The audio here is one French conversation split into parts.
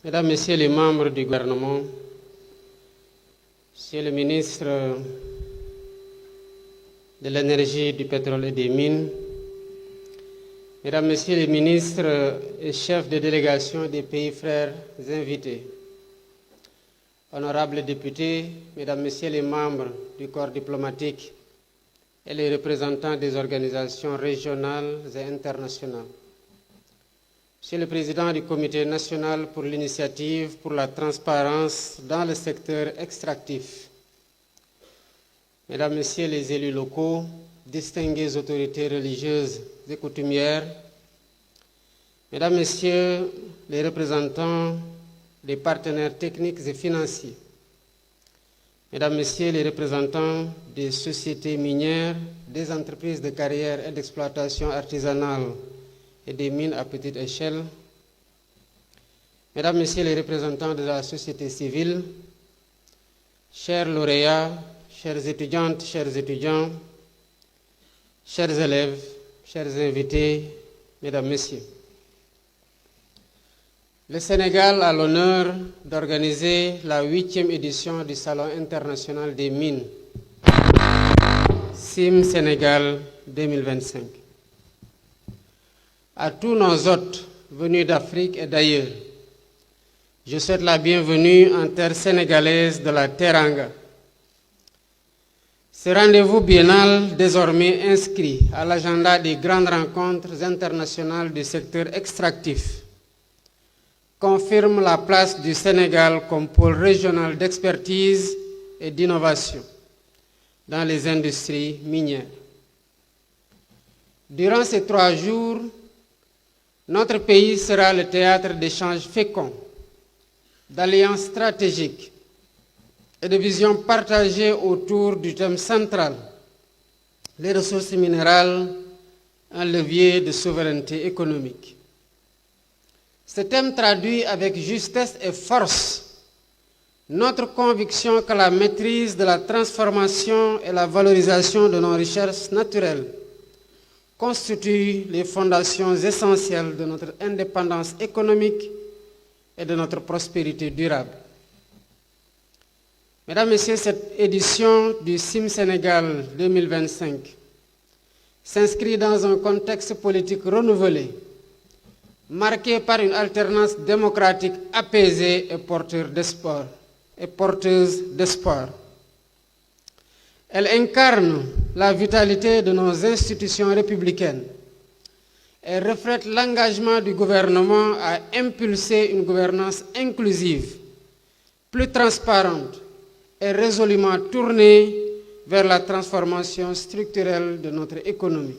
Mesdames, Messieurs les membres du gouvernement, Monsieur le ministre de l'Énergie, du Pétrole et des Mines, Mesdames, Messieurs les ministres et chefs de délégation des pays frères invités, honorables députés, Mesdames, Messieurs les membres du corps diplomatique et les représentants des organisations régionales et internationales, Monsieur le Président du Comité national pour l'initiative pour la transparence dans le secteur extractif, Mesdames, Messieurs les élus locaux, distinguées autorités religieuses et coutumières, Mesdames, Messieurs les représentants des partenaires techniques et financiers, Mesdames, Messieurs les représentants des sociétés minières, des entreprises de carrière et d'exploitation artisanale et des mines à petite échelle, Mesdames, Messieurs les représentants de la société civile, chers lauréats, chères étudiantes, chers étudiants, chers élèves, chers invités, Mesdames, Messieurs. Le Sénégal a l'honneur d'organiser la 8e édition du Salon international des mines, CIM Sénégal 2025. À tous nos hôtes venus d'Afrique et d'ailleurs, je souhaite la bienvenue en terre sénégalaise de la Teranga. Ce rendez-vous biennal, désormais inscrit à l'agenda des grandes rencontres internationales du secteur extractif, confirme la place du Sénégal comme pôle régional d'expertise et d'innovation dans les industries minières. Durant ces 3 jours, notre pays sera le théâtre d'échanges féconds, d'alliances stratégiques et de visions partagées autour du thème central, les ressources minérales, un levier de souveraineté économique. Ce thème traduit avec justesse et force notre conviction que la maîtrise de la transformation et la valorisation de nos richesses naturelles constituent les fondations essentielles de notre indépendance économique et de notre prospérité durable. Mesdames, Messieurs, cette édition du CIM Sénégal 2025 s'inscrit dans un contexte politique renouvelé, marqué par une alternance démocratique apaisée et porteuse d'espoir. Elle incarne la vitalité de nos institutions républicaines et reflète l'engagement du gouvernement à impulser une gouvernance inclusive, plus transparente et résolument tournée vers la transformation structurelle de notre économie.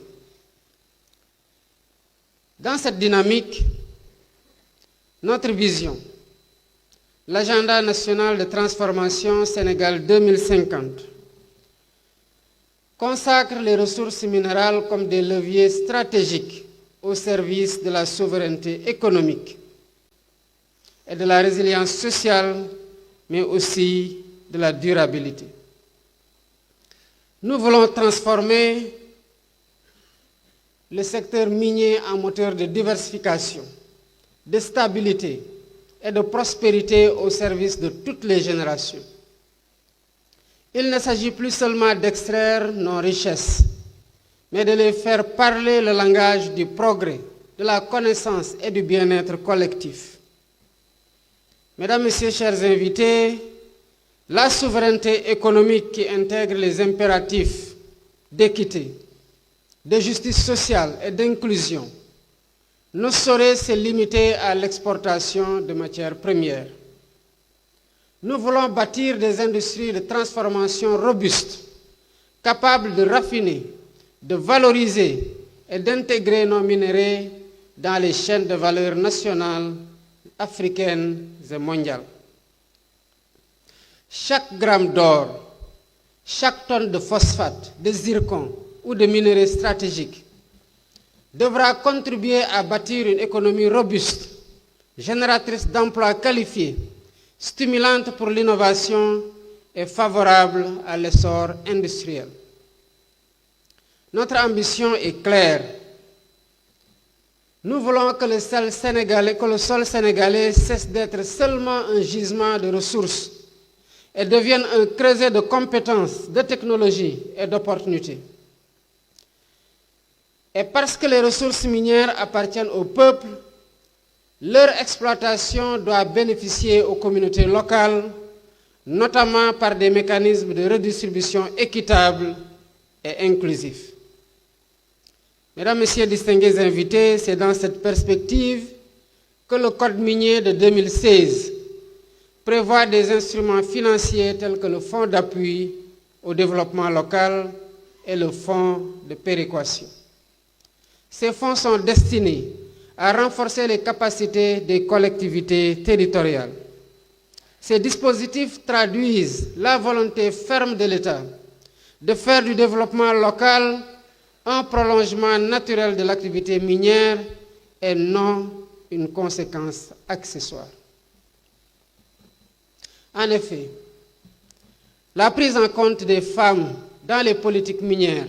Dans cette dynamique, notre vision, l'agenda national de transformation Sénégal 2050, consacre les ressources minérales comme des leviers stratégiques au service de la souveraineté économique et de la résilience sociale, mais aussi de la durabilité. Nous voulons transformer le secteur minier en moteur de diversification, de stabilité et de prospérité au service de toutes les générations. Il ne s'agit plus seulement d'extraire nos richesses, mais de les faire parler le langage du progrès, de la connaissance et du bien-être collectif. Mesdames, Messieurs, chers invités, la souveraineté économique qui intègre les impératifs d'équité, de justice sociale et d'inclusion ne saurait se limiter à l'exportation de matières premières. Nous voulons bâtir des industries de transformation robustes, capables de raffiner, de valoriser et d'intégrer nos minerais dans les chaînes de valeur nationales, africaines et mondiales. Chaque gramme d'or, chaque tonne de phosphate, de zircon ou de minerais stratégiques devra contribuer à bâtir une économie robuste, génératrice d'emplois qualifiés, stimulante pour l'innovation et favorable à l'essor industriel. Notre ambition est claire. Nous voulons que le sol sénégalais cesse d'être seulement un gisement de ressources et devienne un creuset de compétences, de technologies et d'opportunités. Et parce que les ressources minières appartiennent au peuple, leur exploitation doit bénéficier aux communautés locales, notamment par des mécanismes de redistribution équitables et inclusifs. Mesdames, Messieurs, distingués invités, c'est dans cette perspective que le Code minier de 2016 prévoit des instruments financiers tels que le Fonds d'appui au développement local et le Fonds de péréquation. Ces fonds sont destinés à renforcer les capacités des collectivités territoriales. Ces dispositifs traduisent la volonté ferme de l'État de faire du développement local un prolongement naturel de l'activité minière et non une conséquence accessoire. En effet, la prise en compte des femmes dans les politiques minières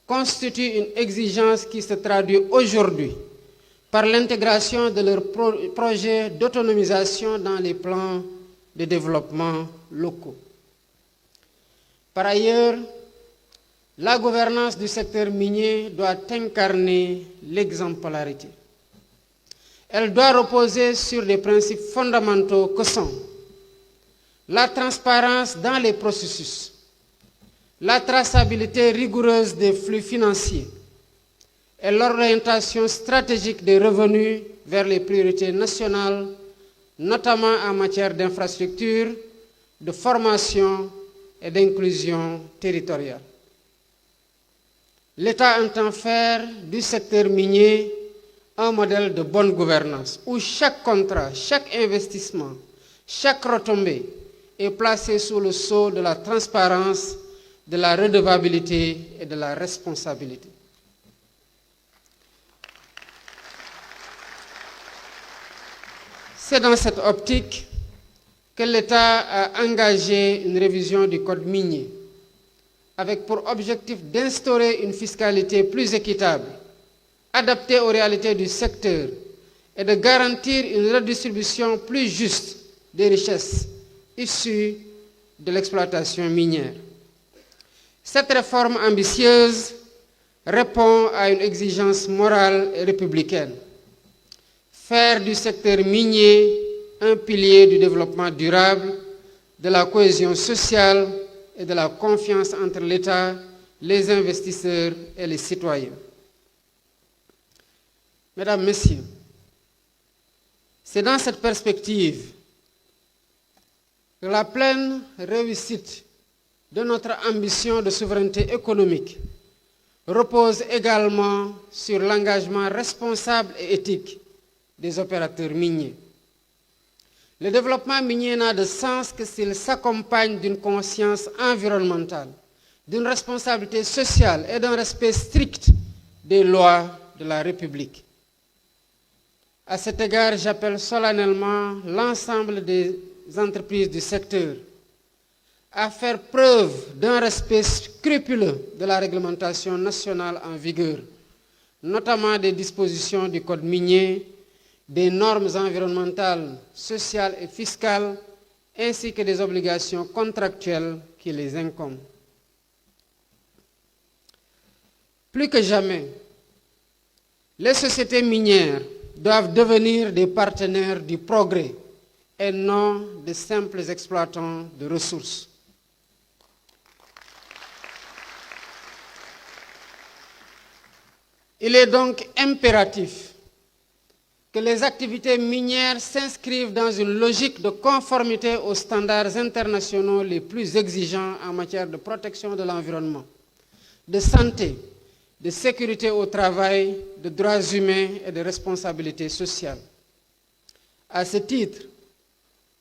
constitue une exigence qui se traduit aujourd'hui par l'intégration de leurs projets d'autonomisation dans les plans de développement locaux. Par ailleurs, la gouvernance du secteur minier doit incarner l'exemplarité. Elle doit reposer sur des principes fondamentaux que sont la transparence dans les processus, la traçabilité rigoureuse des flux financiers et l'orientation stratégique des revenus vers les priorités nationales, notamment en matière d'infrastructure, de formation et d'inclusion territoriale. L'État entend faire du secteur minier un modèle de bonne gouvernance où chaque contrat, chaque investissement, chaque retombée est placé sous le sceau de la transparence, de la redevabilité et de la responsabilité. C'est dans cette optique que l'État a engagé une révision du Code minier, avec pour objectif d'instaurer une fiscalité plus équitable, adaptée aux réalités du secteur et de garantir une redistribution plus juste des richesses issues de l'exploitation minière. Cette réforme ambitieuse répond à une exigence morale et républicaine. Faire du secteur minier un pilier du développement durable, de la cohésion sociale et de la confiance entre l'État, les investisseurs et les citoyens. Mesdames, Messieurs, c'est dans cette perspective que la pleine réussite de notre ambition de souveraineté économique repose également sur l'engagement responsable et éthique des opérateurs miniers. Le développement minier n'a de sens que s'il s'accompagne d'une conscience environnementale, d'une responsabilité sociale et d'un respect strict des lois de la République. À cet égard, j'appelle solennellement l'ensemble des entreprises du secteur à faire preuve d'un respect scrupuleux de la réglementation nationale en vigueur, notamment des dispositions du Code minier, des normes environnementales, sociales et fiscales, ainsi que des obligations contractuelles qui les incombent. Plus que jamais, les sociétés minières doivent devenir des partenaires du progrès et non de simples exploitants de ressources. Il est donc impératif que les activités minières s'inscrivent dans une logique de conformité aux standards internationaux les plus exigeants en matière de protection de l'environnement, de santé, de sécurité au travail, de droits humains et de responsabilité sociale. À ce titre,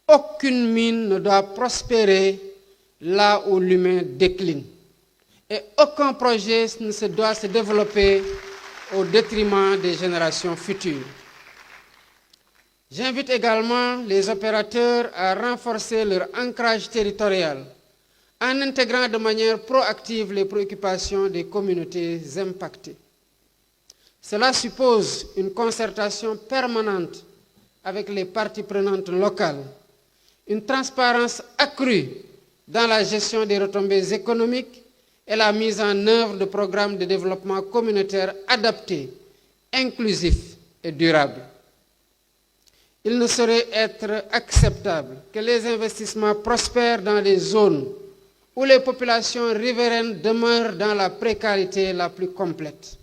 aucune mine ne doit prospérer là où l'humain décline et aucun projet ne doit se développer au détriment des générations futures. J'invite également les opérateurs à renforcer leur ancrage territorial en intégrant de manière proactive les préoccupations des communautés impactées. Cela suppose une concertation permanente avec les parties prenantes locales, une transparence accrue dans la gestion des retombées économiques et la mise en œuvre de programmes de développement communautaire adaptés, inclusifs et durables. Il ne saurait être acceptable que les investissements prospèrent dans des zones où les populations riveraines demeurent dans la précarité la plus complète.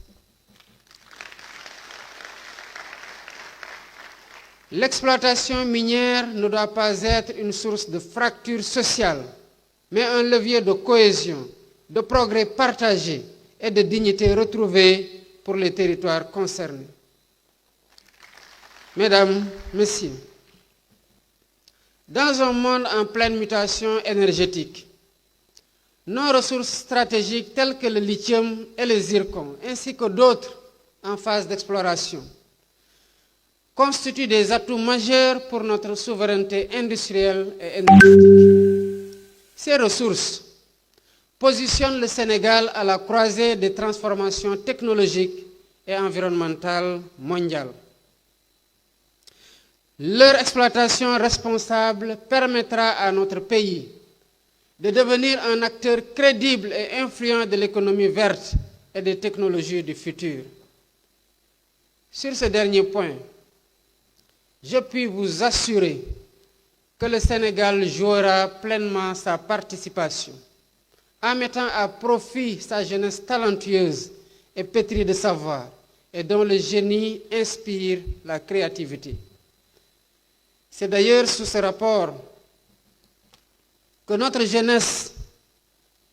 L'exploitation minière ne doit pas être une source de fracture sociale, mais un levier de cohésion, de progrès partagé et de dignité retrouvée pour les territoires concernés. Mesdames, Messieurs, dans un monde en pleine mutation énergétique, nos ressources stratégiques telles que le lithium et le zircon, ainsi que d'autres en phase d'exploration, constituent des atouts majeurs pour notre souveraineté industrielle et énergétique. Ces ressources positionnent le Sénégal à la croisée des transformations technologiques et environnementales mondiales. Leur exploitation responsable permettra à notre pays de devenir un acteur crédible et influent de l'économie verte et des technologies du futur. Sur ce dernier point, je puis vous assurer que le Sénégal jouera pleinement sa participation en mettant à profit sa jeunesse talentueuse et pétrie de savoir et dont le génie inspire la créativité. C'est d'ailleurs sous ce rapport que notre jeunesse,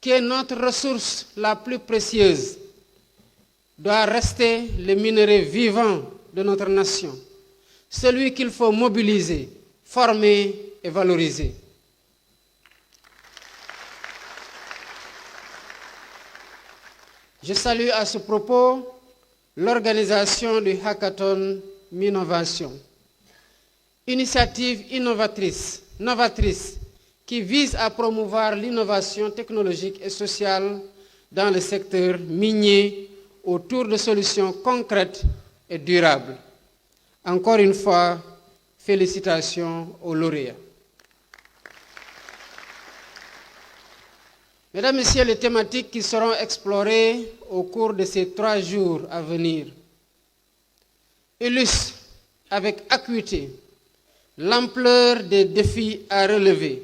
qui est notre ressource la plus précieuse, doit rester le minerai vivant de notre nation, celui qu'il faut mobiliser, former et valoriser. Je salue à ce propos l'organisation du Hackathon Minnovation, initiative novatrice qui vise à promouvoir l'innovation technologique et sociale dans le secteur minier autour de solutions concrètes et durables. Encore une fois, félicitations aux lauréats. Mesdames, Messieurs, les thématiques qui seront explorées au cours de ces 3 jours à venir illustrent avec acuité l'ampleur des défis à relever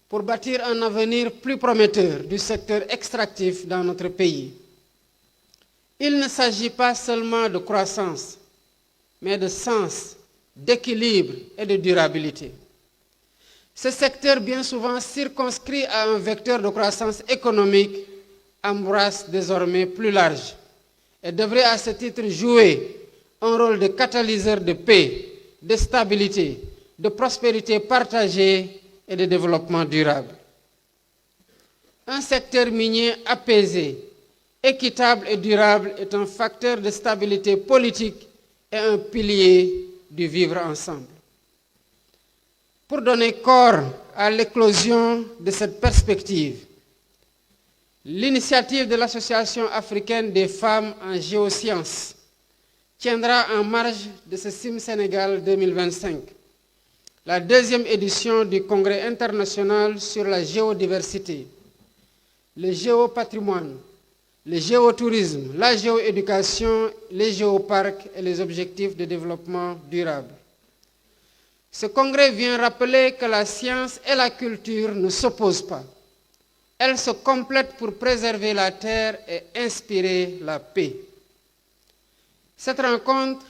pour bâtir un avenir plus prometteur du secteur extractif dans notre pays. Il ne s'agit pas seulement de croissance, mais de sens, d'équilibre et de durabilité. Ce secteur, bien souvent circonscrit à un vecteur de croissance économique, embrasse désormais plus large et devrait à ce titre jouer un rôle de catalyseur de paix, de stabilité, de prospérité partagée et de développement durable. Un secteur minier apaisé, équitable et durable est un facteur de stabilité politique et un pilier du vivre ensemble. Pour donner corps à l'éclosion de cette perspective, l'initiative de l'Association africaine des femmes en géosciences tiendra en marge de ce CIM Sénégal 2025, la 2e édition du Congrès international sur la géodiversité, le géopatrimoine, le géotourisme, la géoéducation, les géoparcs et les objectifs de développement durable. Ce congrès vient rappeler que la science et la culture ne s'opposent pas. Elles se complètent pour préserver la terre et inspirer la paix. Cette rencontre,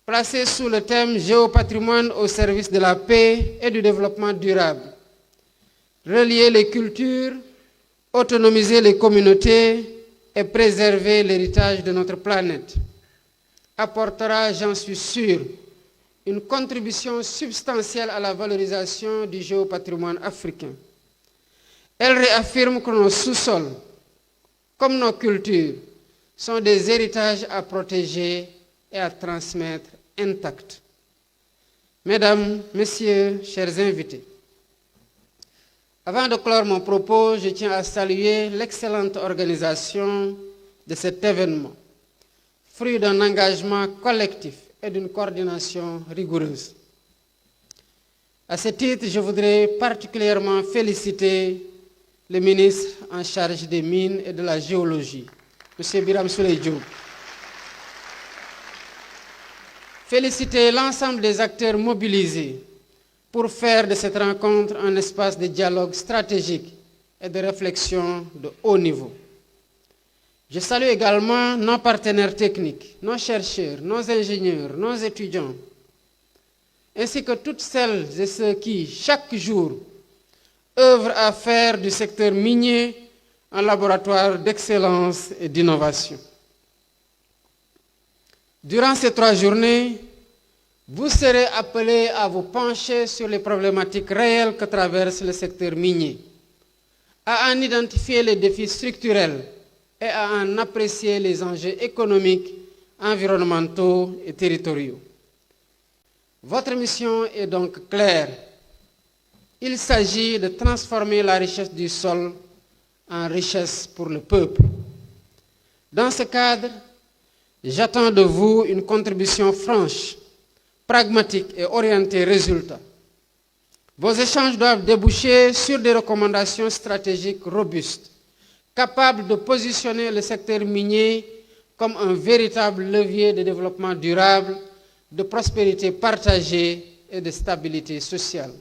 placée sous le thème « Géopatrimoine au service de la paix et du développement durable », relier les cultures, autonomiser les communautés et préserver l'héritage de notre planète, apportera, j'en suis sûr, une contribution substantielle à la valorisation du géopatrimoine africain. Elle réaffirme que nos sous-sols, comme nos cultures, sont des héritages à protéger et à transmettre intacts. Mesdames, Messieurs, chers invités, avant de clore mon propos, je tiens à saluer l'excellente organisation de cet événement, fruit d'un engagement collectif et d'une coordination rigoureuse. À ce titre, je voudrais particulièrement féliciter le ministre en charge des mines et de la géologie, M. Birame Souleye Diop. Féliciter l'ensemble des acteurs mobilisés pour faire de cette rencontre un espace de dialogue stratégique et de réflexion de haut niveau. Je salue également nos partenaires techniques, nos chercheurs, nos ingénieurs, nos étudiants, ainsi que toutes celles et ceux qui, chaque jour, œuvrent à faire du secteur minier un laboratoire d'excellence et d'innovation. Durant ces 3 journées, vous serez appelés à vous pencher sur les problématiques réelles que traverse le secteur minier, à en identifier les défis structurels et à en apprécier les enjeux économiques, environnementaux et territoriaux. Votre mission est donc claire. Il s'agit de transformer la richesse du sol en richesse pour le peuple. Dans ce cadre, j'attends de vous une contribution franche, pragmatique et orientée résultat. Vos échanges doivent déboucher sur des recommandations stratégiques robustes, capables de positionner le secteur minier comme un véritable levier de développement durable, de prospérité partagée et de stabilité sociale.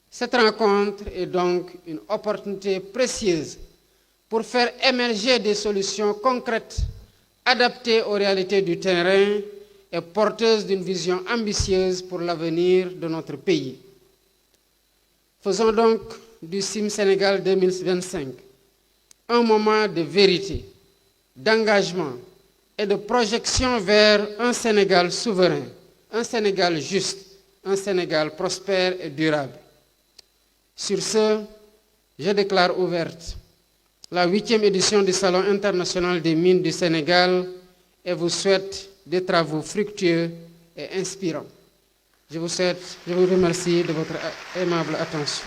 Cette rencontre est donc une opportunité précieuse pour faire émerger des solutions concrètes, adaptées aux réalités du terrain et porteuses d'une vision ambitieuse pour l'avenir de notre pays. Faisons donc du CIM Sénégal 2025 un moment de vérité, d'engagement et de projection vers un Sénégal souverain, un Sénégal juste, un Sénégal prospère et durable. Sur ce, je déclare ouverte la 8e édition du Salon international des mines du Sénégal et vous souhaite des travaux fructueux et inspirants. Je vous remercie de votre aimable attention.